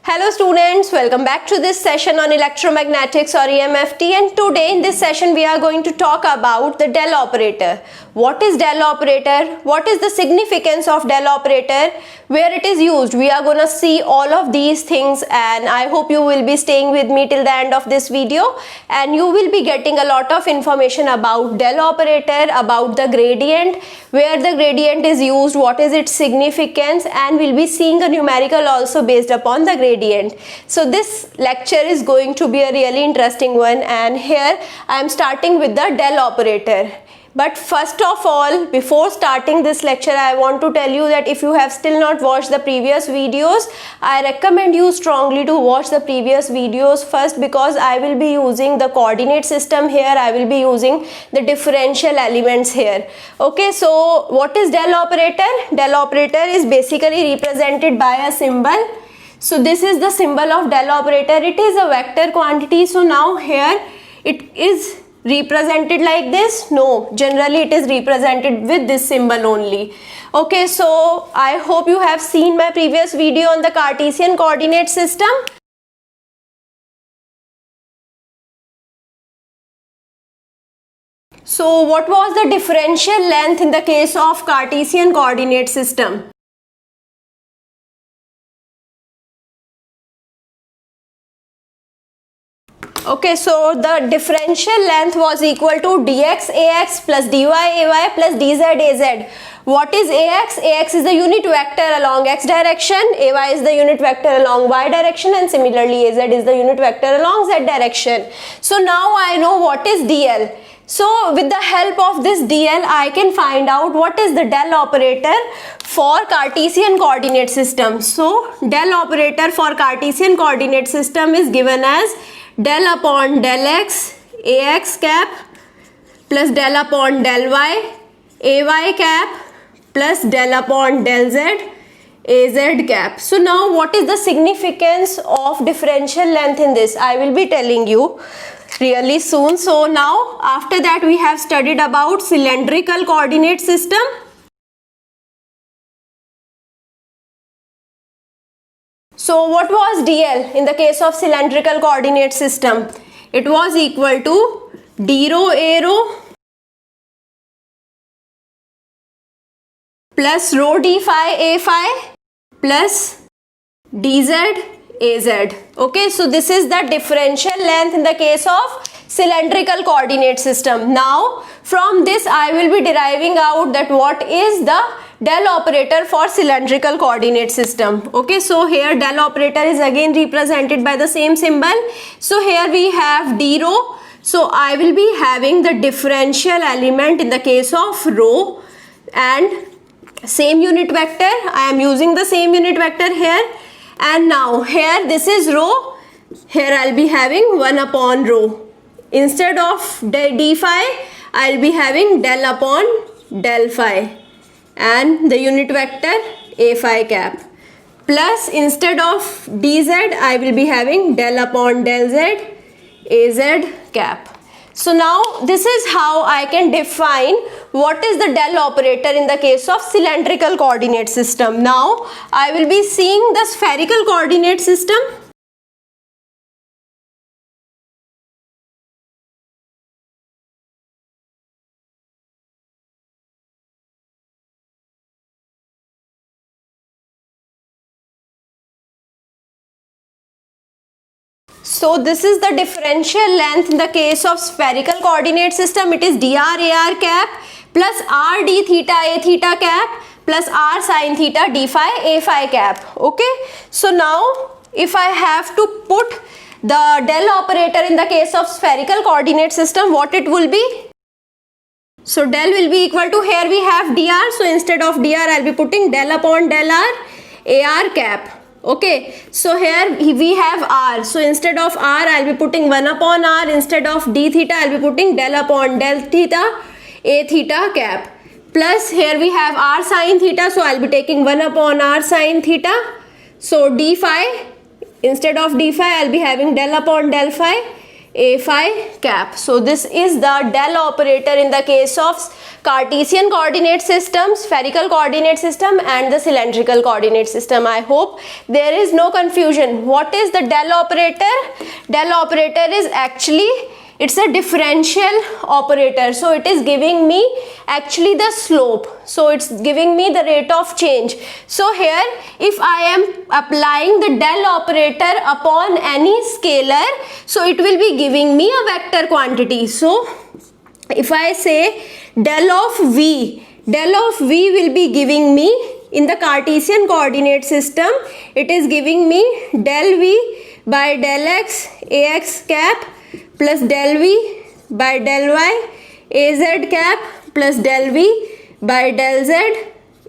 Hello students, welcome back to this session on electromagnetics or EMFT, and today in this session we are going to talk about the del operator. What is del operator? What is the significance of del operator? Where it is used? We are going to see all of these things, and I hope you will be staying with me till the end of this video and you will be getting a lot of information about del operator, about the gradient, where the gradient is used, what is its significance, and we'll be seeing a numerical also based upon the gradient. So this lecture is going to be a really interesting one, and here I am starting with the del operator. But first of all, before starting this lecture, I want to tell you that if you have still not watched the previous videos, I recommend you strongly to watch the previous videos first, because I will be using the coordinate system here, I will be using the differential elements here. Okay, so what is del operator? Del operator is basically represented by a symbol. So this is the symbol of del operator. It is a vector quantity. So now here it is represented like this? No, generally it is represented with this symbol only. Okay, so I hope you have seen my previous video on the Cartesian coordinate system. So what was the differential length in the case of Cartesian coordinate system? Okay, so the differential length was equal to dx ax plus dy ay plus dz az. What is ax? Ax is the unit vector along x direction, ay is the unit vector along y direction, and similarly az is the unit vector along z direction. So now I know what is dl. So with the help of this dl, I can find out what is the del operator for Cartesian coordinate system. So del operator for Cartesian coordinate system is given as del upon del x ax cap plus del upon del y ay cap plus del upon del z az cap. So now what is the significance of differential length in this? I will be telling you really soon. So now after that we have studied about cylindrical coordinate system. So what was dl in the case of cylindrical coordinate system? It was equal to d rho a rho plus rho d phi a phi plus dz az. Okay, so this is the differential length in the case of cylindrical coordinate system. Now from this I will be deriving out that what is the del operator for cylindrical coordinate system. Okay, so here del operator is again represented by the same symbol. So here we have d rho. So I will be having the differential element in the case of rho and same unit vector. I am using the same unit vector here, and now here this is rho. Here I'll be having 1 upon rho. Instead of d phi, I'll be having del upon del phi, and the unit vector a phi cap, plus instead of dz I will be having del upon del z az cap. So now this is how I can define what is the del operator in the case of cylindrical coordinate system. Now I will be seeing the spherical coordinate system. So this is the differential length in the case of spherical coordinate system. It is dr ar cap plus r d theta a theta cap plus r sin theta d phi a phi cap. Okay, so now if I have to put the del operator in the case of spherical coordinate system, what it will be? So del will be equal to, here we have dr, so instead of dr I'll be putting del upon del r ar cap. Okay, so here we have r, so instead of r I'll be putting 1 upon r, instead of d theta I'll be putting del upon del theta a theta cap, plus here we have r sin theta, so I'll be taking 1 upon r sin theta. So d phi, instead of d phi I'll be having del upon del phi A phi cap. So this is the del operator in the case of Cartesian coordinate system, spherical coordinate system and the cylindrical coordinate system. I hope there is no confusion. What is the del operator? Del operator is actually, it's a differential operator. So it is giving me actually the slope. So it's giving me the rate of change. So here if I am applying the del operator upon any scalar, so it will be giving me a vector quantity. So if I say del of V will be giving me in the Cartesian coordinate system, it is giving me del V by del X Ax cap plus del V by del Y Az cap plus del V by del Z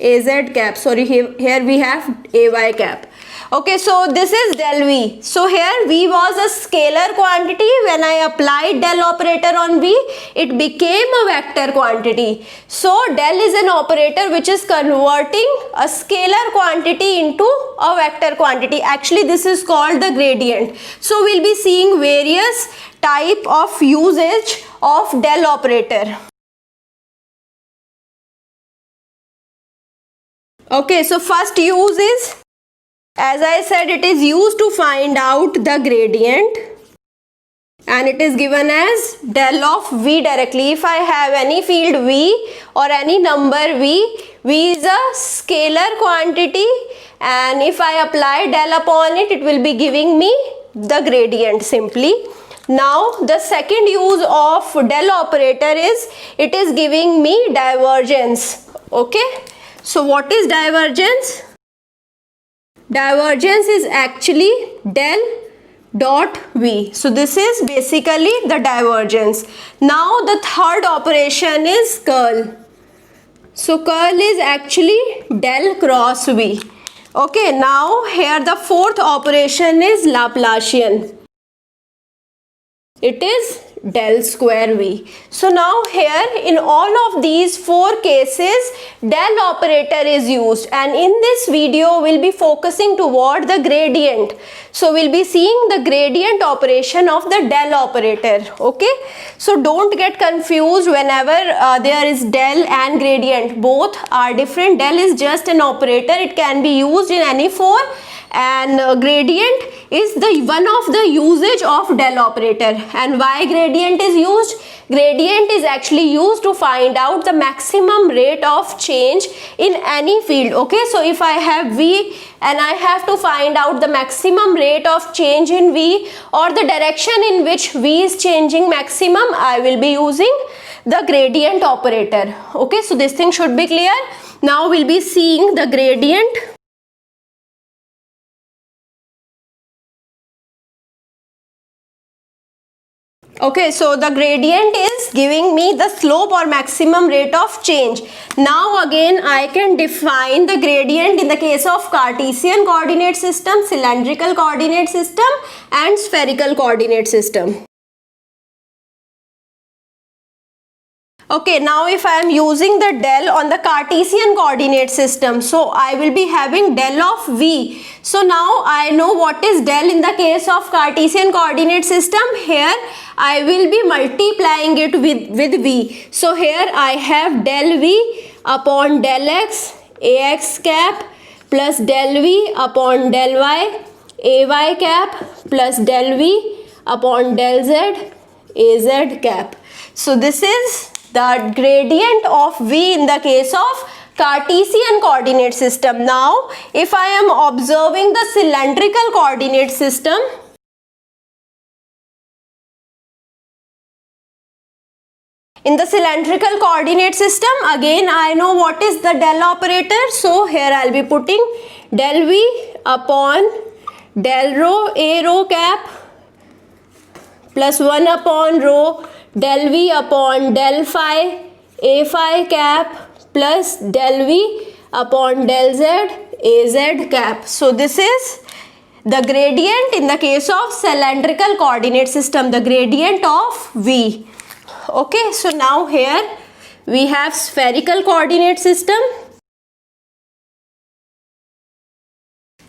Az cap. Sorry, here we have Ay cap. Okay, so this is del V. So here V was a scalar quantity. When I applied del operator on V, it became a vector quantity. So del is an operator which is converting a scalar quantity into a vector quantity. Actually, this is called the gradient. So we'll be seeing various type of usage of del operator. Okay, so first use is, as I said, it is used to find out the gradient and it is given as del of V directly. If I have any field V or any number V is a scalar quantity and if I apply del upon it, it will be giving me the gradient simply. Now the second use of del operator is, it is giving me divergence. Okay, so what is divergence? Divergence is actually del dot V. So this is basically the divergence. Now the third operation is curl. So curl is actually del cross V. Okay, now here the fourth operation is Laplacian. It is del square V. So now here in all of these four cases, del operator is used and in this video we'll be focusing toward the gradient. So we'll be seeing the gradient operation of the del operator. Okay, so don't get confused whenever there is del and gradient. Both are different. Del is just an operator. It can be used in any form and gradient is the one of the usage of del operator. And why gradient is used? Gradient is actually used to find out the maximum rate of change in any field. Okay, so if I have V and I have to find out the maximum rate of change in V or the direction in which V is changing maximum, I will be using the gradient operator. Okay, so this thing should be clear. Now we'll be seeing the gradient. Okay, so the gradient is giving me the slope or maximum rate of change. Now again I can define the gradient in the case of Cartesian coordinate system, cylindrical coordinate system and spherical coordinate system. Okay, now if I am using the del on the Cartesian coordinate system, so I will be having del of V. So now I know what is del in the case of Cartesian coordinate system. Here I will be multiplying it with V. So here I have del V upon del X Ax cap plus del V upon del Y Ay cap plus del V upon del Z Az cap. So this is the gradient of V in the case of Cartesian coordinate system. Now if I am observing the cylindrical coordinate system, in the cylindrical coordinate system, again I know what is the del operator. So here I will be putting del V upon del rho A rho cap plus 1 upon rho del V upon del phi A phi cap plus del V upon del Z Az cap. So this is the gradient in the case of cylindrical coordinate system, the gradient of V. Okay, so now here we have spherical coordinate system.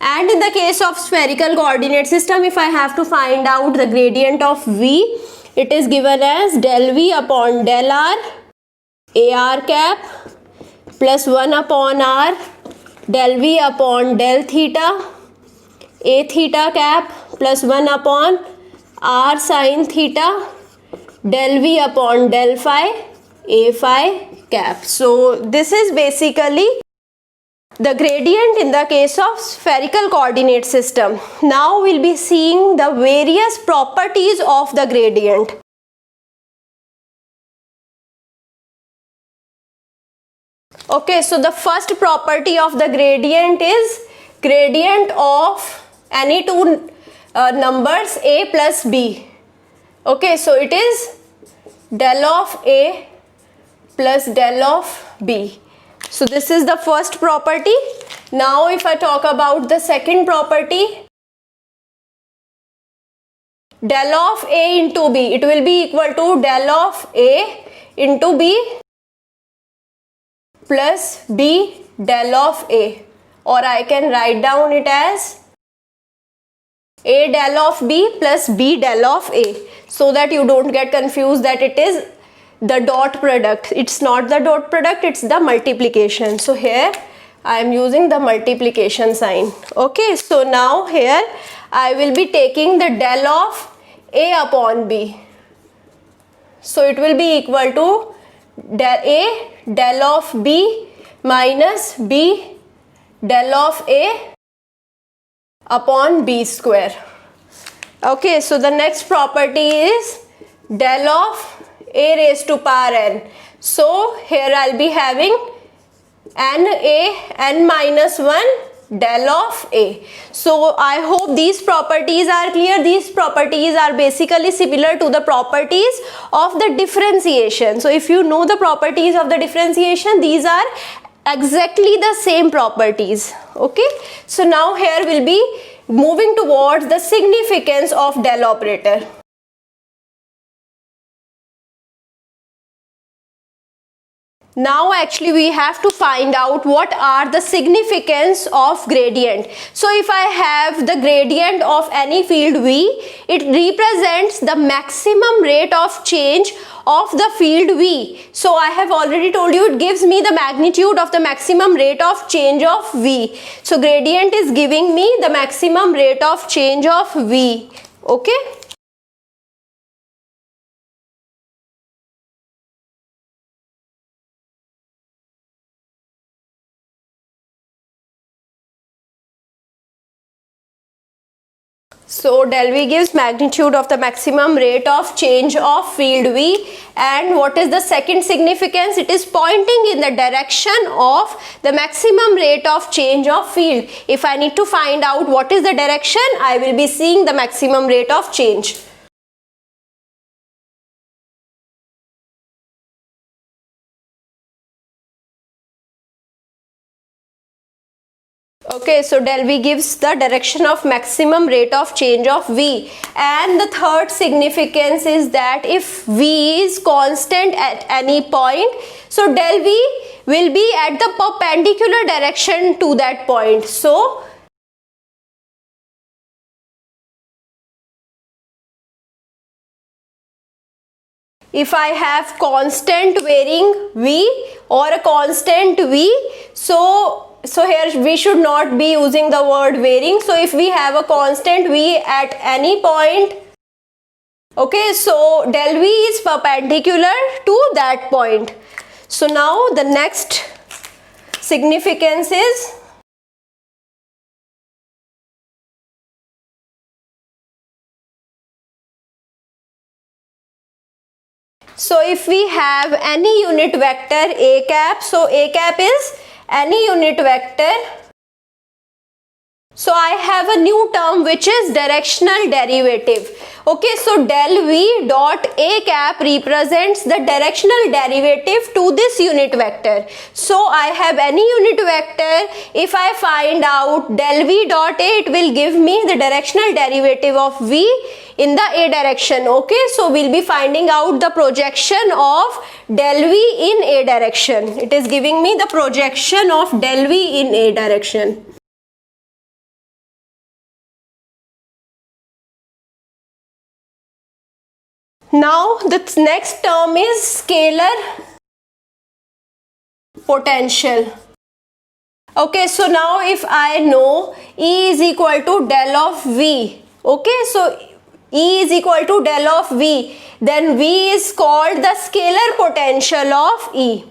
And in the case of spherical coordinate system, if I have to find out the gradient of V, it is given as del V upon del R AR cap plus 1 upon R del V upon del theta A theta cap plus 1 upon R sin theta del V upon del phi A phi cap. So this is basically the gradient in the case of spherical coordinate system. Now we'll be seeing the various properties of the gradient. Okay, so the first property of the gradient is gradient of any two numbers a plus b. Okay, so it is del of a plus del of b. So this is the first property. Now if I talk about the second property, del of a into b, it will be equal to del of a into b plus b del of a, or I can write down it as a del of b plus b del of a, so that you don't get confused that it is the dot product. It's not the dot product, it's the multiplication. So here I am using the multiplication sign. Okay, so now here I will be taking the del of a upon b. So it will be equal to del of b minus b del of a upon b square. Okay, so the next property is del of a raised to power n. So here I'll be having n minus 1 del of a. So I hope these properties are clear. These properties are basically similar to the properties of the differentiation. So if you know the properties of the differentiation, these are exactly the same properties. Okay, so now here we'll be moving towards the significance of del operator. Now actually we have to find out what are the significance of gradient. So if I have the gradient of any field V, it represents the maximum rate of change of the field V. So I have already told you it gives me the magnitude of the maximum rate of change of V. So gradient is giving me the maximum rate of change of V. Okay. So del V gives magnitude of the maximum rate of change of field V. And what is the second significance? It is pointing in the direction of the maximum rate of change of field. If I need to find out what is the direction, I will be seeing the maximum rate of change. Okay, so del V gives the direction of maximum rate of change of V. And the third significance is that if V is constant at any point, so del V will be at the perpendicular direction to that point. So if I have constant varying V or a constant V, so here we should not be using the word varying. So if we have a constant V at any point, okay, so del V is perpendicular to that point. So now the next significance is so if we have any unit vector a cap, so a cap is any unit vector. So I have a new term which is directional derivative. Okay, so del V dot a cap represents the directional derivative to this unit vector. So I have any unit vector. If I find out del V dot a, it will give me the directional derivative of V in the a direction. Okay, so we'll be finding out the projection of del V in a direction. It is giving me the projection of del V in a direction. Now the next term is scalar potential. Okay, so now if I know E is equal to del of V, okay, so E is equal to del of V, then V is called the scalar potential of E.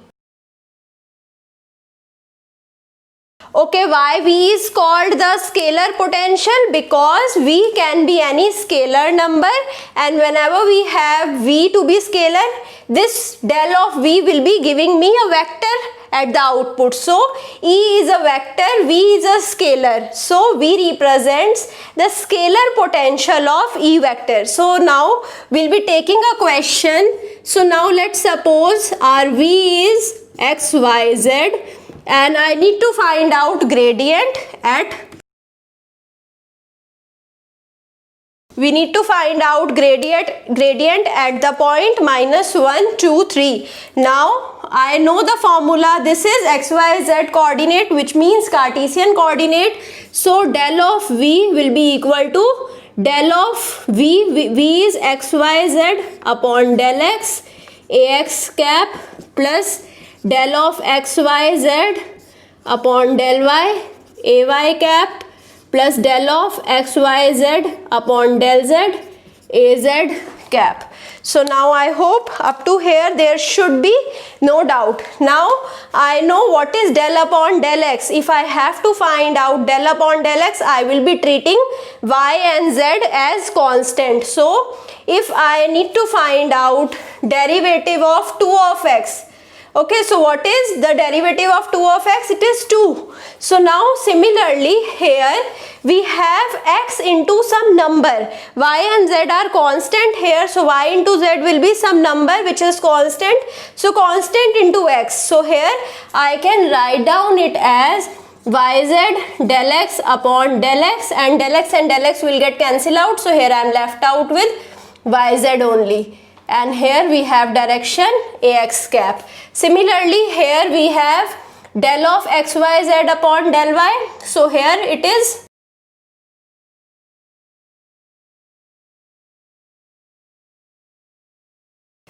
Okay, why V is called the scalar potential? Because V can be any scalar number, and whenever we have V to be scalar, this del of V will be giving me a vector at the output. So E is a vector, V is a scalar. So V represents the scalar potential of E vector. So now we'll be taking a question. So now let's suppose our V is x, y, z, and I need to find out gradient at gradient at the point -1, 2, 3. Now I know the formula. This is x, y, z coordinate, which means Cartesian coordinate. So del of V will be equal to del of V is x, y, z upon del x ax cap plus del of x, y, z upon del y ay cap plus del of x, y, z upon del z az cap. So now I hope up to here there should be no doubt. Now I know what is del upon del x. If I have to find out del upon del x, I will be treating y and z as constant. So if I need to find out derivative of 2 of x, okay, so what is the derivative of 2 of x? It is 2. So now similarly here we have x into some number. Y and z are constant here. So y into z will be some number which is constant. So constant into x. So here I can write down it as yz del x upon del x, and del x will get cancelled out. So here I am left out with yz only. And here we have direction ax cap. Similarly here we have del of xyz upon del y. So here it is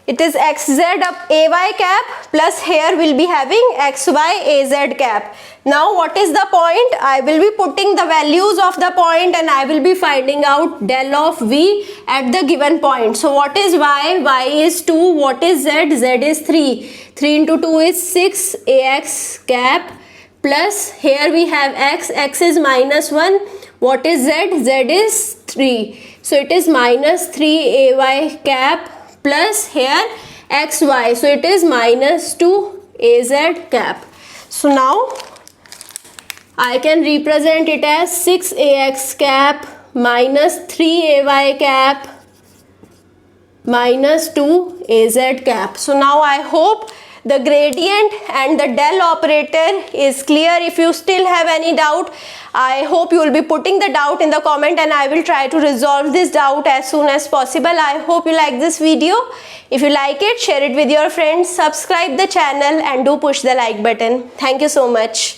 xz up ay cap plus here we'll be having xy az cap. Now what is the point? I will be putting the values of the point and I will be finding out del of v at the given point. So what is y? Y is 2. What is z? Z is 3. 3 into 2 is 6 ax cap plus here we have x. X is -1. What is z? Z is 3. So it is -3 ay cap plus here xy. So it is -2 az cap. So now I can represent it as 6 ax cap minus 3 ay cap minus 2 az cap. So now I hope the gradient and the del operator is clear. If you still have any doubt, I hope you will be putting the doubt in the comment and I will try to resolve this doubt as soon as possible. I hope you like this video. If you like it, share it with your friends, subscribe the channel and do push the like button. Thank you so much.